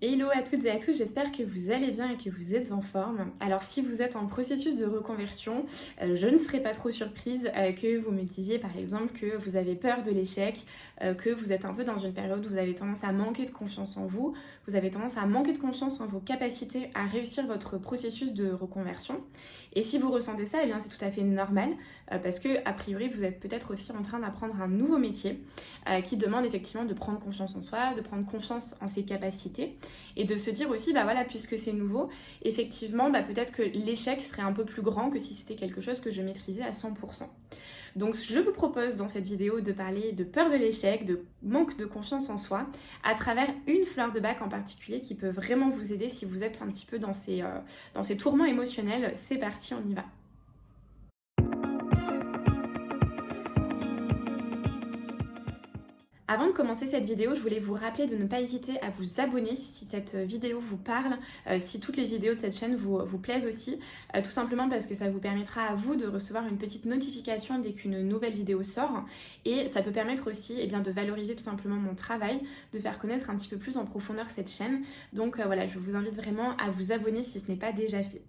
Hello à toutes et à tous, j'espère que vous allez bien et que vous êtes en forme. Alors si vous êtes en processus de reconversion, je ne serais pas trop surprise que vous me disiez par exemple que vous avez peur de l'échec, que vous êtes un peu dans une période où vous avez tendance à manquer de confiance en vous, vous avez tendance à manquer de confiance en vos capacités à réussir votre processus de reconversion. Et si vous ressentez ça, eh bien c'est tout à fait normal parce que a priori vous êtes peut-être aussi en train d'apprendre un nouveau métier qui demande effectivement de prendre confiance en soi, de prendre confiance en ses capacités. Et de se dire aussi, bah voilà, puisque c'est nouveau, effectivement, bah peut-être que l'échec serait un peu plus grand que si c'était quelque chose que je maîtrisais à 100%. Donc je vous propose dans cette vidéo de parler de peur de l'échec, de manque de confiance en soi, à travers une fleur de bac en particulier qui peut vraiment vous aider si vous êtes un petit peu dans ces tourments émotionnels. C'est parti, on y va. Avant de commencer cette vidéo, je voulais vous rappeler de ne pas hésiter à vous abonner si cette vidéo vous parle, si toutes les vidéos de cette chaîne vous plaisent aussi, tout simplement parce que ça vous permettra à vous de recevoir une petite notification dès qu'une nouvelle vidéo sort et ça peut permettre aussi de valoriser tout simplement mon travail, de faire connaître un petit peu plus en profondeur cette chaîne. Donc voilà, je vous invite vraiment à vous abonner si ce n'est pas déjà fait.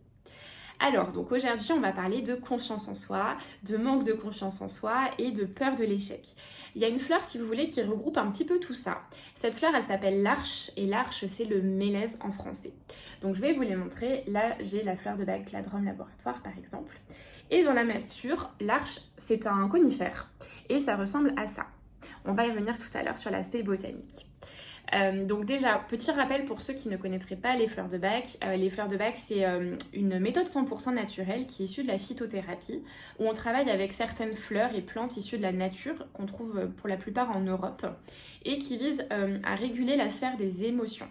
Alors, donc aujourd'hui, on va parler de confiance en soi, de manque de confiance en soi et de peur de l'échec. Il y a une fleur, si vous voulez, qui regroupe un petit peu tout ça. Cette fleur, elle s'appelle l'arche et l'arche, c'est le mélèze en français. Donc, je vais vous les montrer. Là, j'ai la fleur de bac, la Drum Laboratoire, par exemple. Et dans la nature, l'arche, c'est un conifère et ça ressemble à ça. On va y revenir tout à l'heure sur l'aspect botanique. Donc déjà, petit rappel pour ceux qui ne connaîtraient pas les fleurs de bac. Les fleurs de bac, c'est une méthode 100% naturelle qui est issue de la phytothérapie, où on travaille avec certaines fleurs et plantes issues de la nature, qu'on trouve pour la plupart en Europe, et qui visent à réguler la sphère des émotions.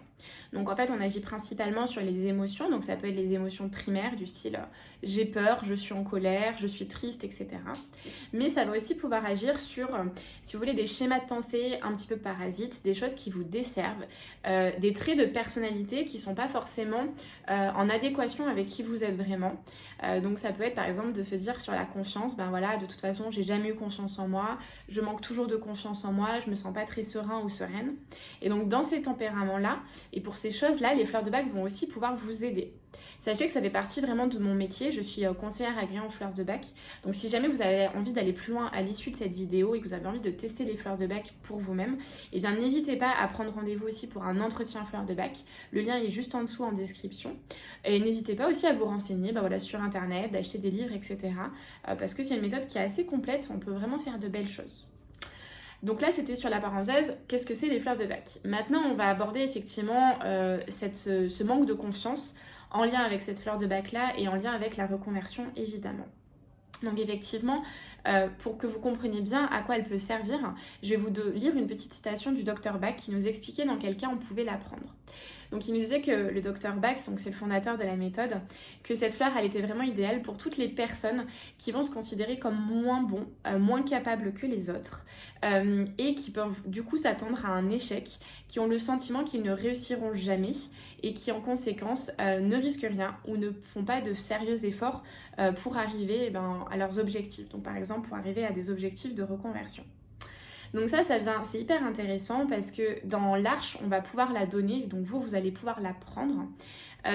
Donc en fait, on agit principalement sur les émotions, donc ça peut être les émotions primaires du style j'ai peur, je suis en colère, je suis triste, etc. Mais ça va aussi pouvoir agir sur, si vous voulez, des schémas de pensée un petit peu parasites, des choses qui vous desservent, des traits de personnalité qui ne sont pas forcément en adéquation avec qui vous êtes vraiment. Donc ça peut être par exemple de se dire sur la confiance, ben voilà, de toute façon, j'ai jamais eu confiance en moi, je manque toujours de confiance en moi, je me sens pas très serein ou sereine. Et donc dans ces tempéraments-là, et pour ces choses-là, les fleurs de bac vont aussi pouvoir vous aider. Sachez que ça fait partie vraiment de mon métier, je suis conseillère agréée en fleurs de bac. Donc si jamais vous avez envie d'aller plus loin à l'issue de cette vidéo et que vous avez envie de tester les fleurs de bac pour vous-même, eh bien n'hésitez pas à prendre rendez-vous aussi pour un entretien fleurs de bac. Le lien est juste en dessous en description. Et n'hésitez pas aussi à vous renseigner sur internet, d'acheter des livres, etc. Parce que c'est une méthode qui est assez complète, on peut vraiment faire de belles choses. Donc là, c'était sur la parenthèse, qu'est-ce que c'est les fleurs de bac? Maintenant, on va aborder effectivement ce manque de confiance en lien avec cette fleur de bac-là et en lien avec la reconversion, évidemment. Donc effectivement, pour que vous compreniez bien à quoi elle peut servir, je vais vous lire une petite citation du Dr Bach qui nous expliquait dans quel cas on pouvait la prendre. Donc il nous disait que le Dr Bach, donc c'est le fondateur de la méthode, que cette fleur elle était vraiment idéale pour toutes les personnes qui vont se considérer comme moins bons, moins capables que les autres et qui peuvent du coup s'attendre à un échec, qui ont le sentiment qu'ils ne réussiront jamais et qui en conséquence ne risquent rien ou ne font pas de sérieux efforts pour arriver à leurs objectifs. Donc par exemple pour arriver à des objectifs de reconversion. Donc c'est hyper intéressant parce que dans l'arche, on va pouvoir la donner, donc vous allez pouvoir la prendre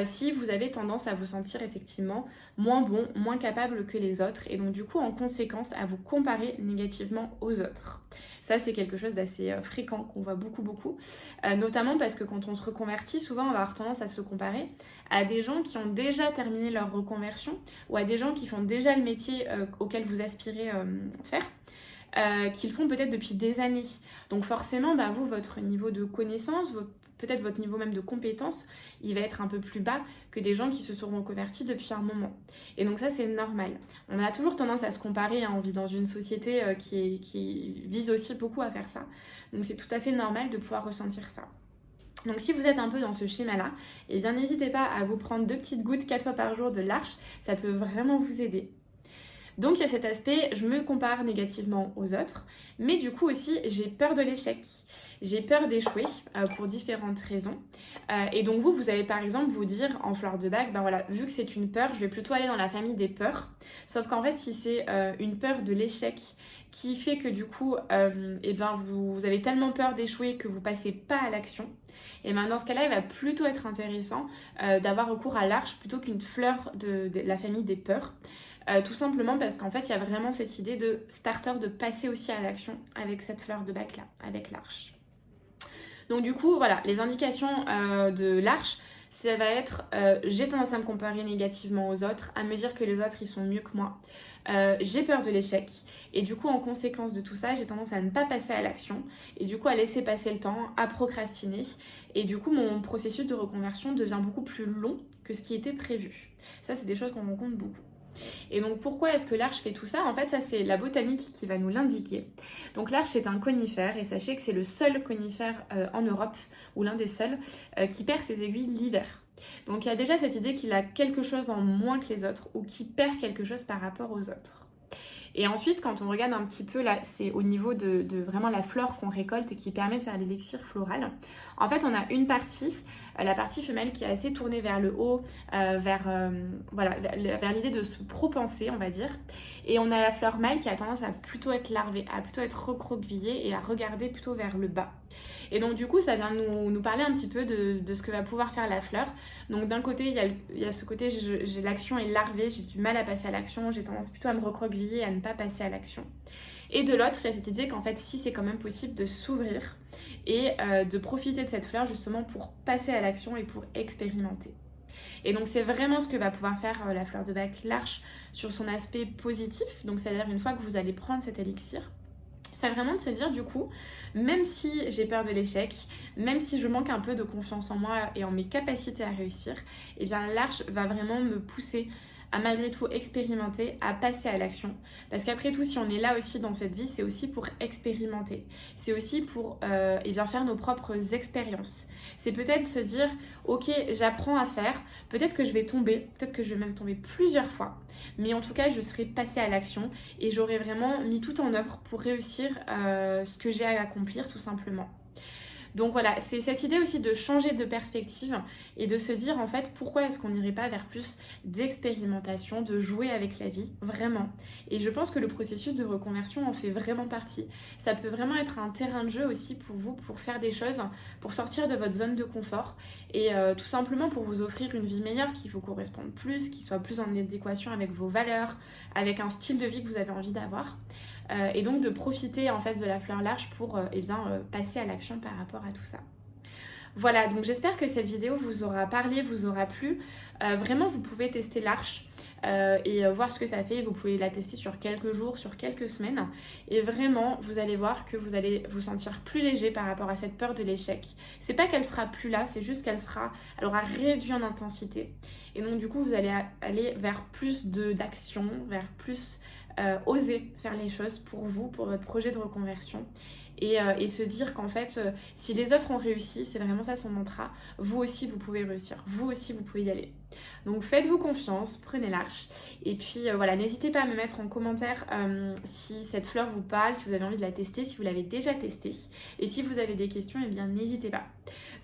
si vous avez tendance à vous sentir effectivement moins bon, moins capable que les autres et donc du coup en conséquence à vous comparer négativement aux autres. Ça c'est quelque chose d'assez fréquent qu'on voit beaucoup, notamment parce que quand on se reconvertit, souvent on va avoir tendance à se comparer à des gens qui ont déjà terminé leur reconversion ou à des gens qui font déjà le métier auquel vous aspirez faire. Qu'ils font peut-être depuis des années. Donc forcément, vous, votre niveau de connaissance, peut-être votre niveau même de compétence, il va être un peu plus bas que des gens qui se seront reconvertis depuis un moment. Et donc ça, c'est normal. On a toujours tendance à se comparer, hein. On vit dans une société qui vise aussi beaucoup à faire ça. Donc c'est tout à fait normal de pouvoir ressentir ça. Donc si vous êtes un peu dans ce schéma-là, eh bien n'hésitez pas à vous prendre 2 petites gouttes 4 fois par jour de l'arche, ça peut vraiment vous aider. Donc il y a cet aspect, je me compare négativement aux autres, mais du coup aussi j'ai peur de l'échec, j'ai peur d'échouer pour différentes raisons. Et donc vous allez par exemple vous dire en fleur de bac, vu que c'est une peur, je vais plutôt aller dans la famille des peurs. Sauf qu'en fait si c'est une peur de l'échec qui fait que du coup, eh ben vous avez tellement peur d'échouer que vous passez pas à l'action. Et bien dans ce cas-là, il va plutôt être intéressant d'avoir recours à l'arche plutôt qu'une fleur de la famille des peurs. Tout simplement parce qu'en fait, il y a vraiment cette idée de starter, de passer aussi à l'action avec cette fleur de bac là, avec l'arche. Donc du coup, voilà, les indications de l'arche, ça va être j'ai tendance à me comparer négativement aux autres, à me dire que les autres ils sont mieux que moi. J'ai peur de l'échec et du coup en conséquence de tout ça j'ai tendance à ne pas passer à l'action et du coup à laisser passer le temps, à procrastiner et du coup mon processus de reconversion devient beaucoup plus long que ce qui était prévu. Ça c'est des choses qu'on rencontre beaucoup. Et donc pourquoi est-ce que l'arche fait tout ça? En fait ça c'est la botanique qui va nous l'indiquer. Donc l'arche est un conifère et sachez que c'est le seul conifère en Europe, ou l'un des seuls, qui perd ses aiguilles l'hiver. Donc il y a déjà cette idée qu'il a quelque chose en moins que les autres ou qu'il perd quelque chose par rapport aux autres. Et ensuite, quand on regarde un petit peu, là, c'est au niveau de vraiment la fleur qu'on récolte et qui permet de faire l'élixir floral. En fait, on a une partie, la partie femelle qui est assez tournée vers le haut, vers l'idée de se propenser, on va dire. Et on a la fleur mâle qui a tendance à plutôt être larvée, à plutôt être recroquevillée et à regarder plutôt vers le bas. Et donc du coup ça vient nous parler un petit peu de ce que va pouvoir faire la fleur. Donc d'un côté il y a ce côté l'action est larvée, j'ai du mal à passer à l'action, j'ai tendance plutôt à me recroqueviller, à ne pas passer à l'action. Et de l'autre il y a cette idée qu'en fait si c'est quand même possible de s'ouvrir et de profiter de cette fleur justement pour passer à l'action et pour expérimenter. Et donc c'est vraiment ce que va pouvoir faire la fleur de bac, l'arche, sur son aspect positif. Donc c'est-à-dire une fois que vous allez prendre cet élixir, c'est vraiment de se dire du coup, même si j'ai peur de l'échec, même si je manque un peu de confiance en moi et en mes capacités à réussir, eh bien l'arche va vraiment me pousser à malgré tout expérimenter, à passer à l'action. Parce qu'après tout, si on est là aussi dans cette vie, c'est aussi pour expérimenter. C'est aussi pour faire nos propres expériences. C'est peut-être se dire, ok, j'apprends à faire, peut-être que je vais tomber, peut-être que je vais même tomber plusieurs fois. Mais en tout cas, je serai passée à l'action et j'aurai vraiment mis tout en œuvre pour réussir ce que j'ai à accomplir tout simplement. Donc voilà, c'est cette idée aussi de changer de perspective et de se dire en fait pourquoi est-ce qu'on n'irait pas vers plus d'expérimentation, de jouer avec la vie, vraiment. Et je pense que le processus de reconversion en fait vraiment partie. Ça peut vraiment être un terrain de jeu aussi pour vous, pour faire des choses, pour sortir de votre zone de confort et tout simplement pour vous offrir une vie meilleure qui vous corresponde plus, qui soit plus en adéquation avec vos valeurs, avec un style de vie que vous avez envie d'avoir. Et donc de profiter en fait de la fleur large pour passer à l'action par rapport à tout ça. Voilà, donc j'espère que cette vidéo vous aura parlé, vous aura plu. Vraiment, vous pouvez tester l'arche et voir ce que ça fait. Vous pouvez la tester sur quelques jours, sur quelques semaines. Et vraiment, vous allez voir que vous allez vous sentir plus léger par rapport à cette peur de l'échec. C'est pas qu'elle sera plus là, c'est juste qu'elle aura réduit en intensité. Et donc du coup, vous allez aller vers plus d'action, vers plus oser faire les choses pour vous, pour votre projet de reconversion. Et se dire qu'en fait, si les autres ont réussi, c'est vraiment ça son mantra, vous aussi vous pouvez réussir, vous aussi vous pouvez y aller. Donc faites-vous confiance, prenez l'arche. Et puis voilà, n'hésitez pas à me mettre en commentaire si cette fleur vous parle, si vous avez envie de la tester, si vous l'avez déjà testée. Et si vous avez des questions, eh bien n'hésitez pas.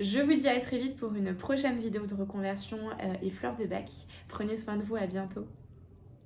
Je vous dis à très vite pour une prochaine vidéo de reconversion et fleurs de bac. Prenez soin de vous, à bientôt.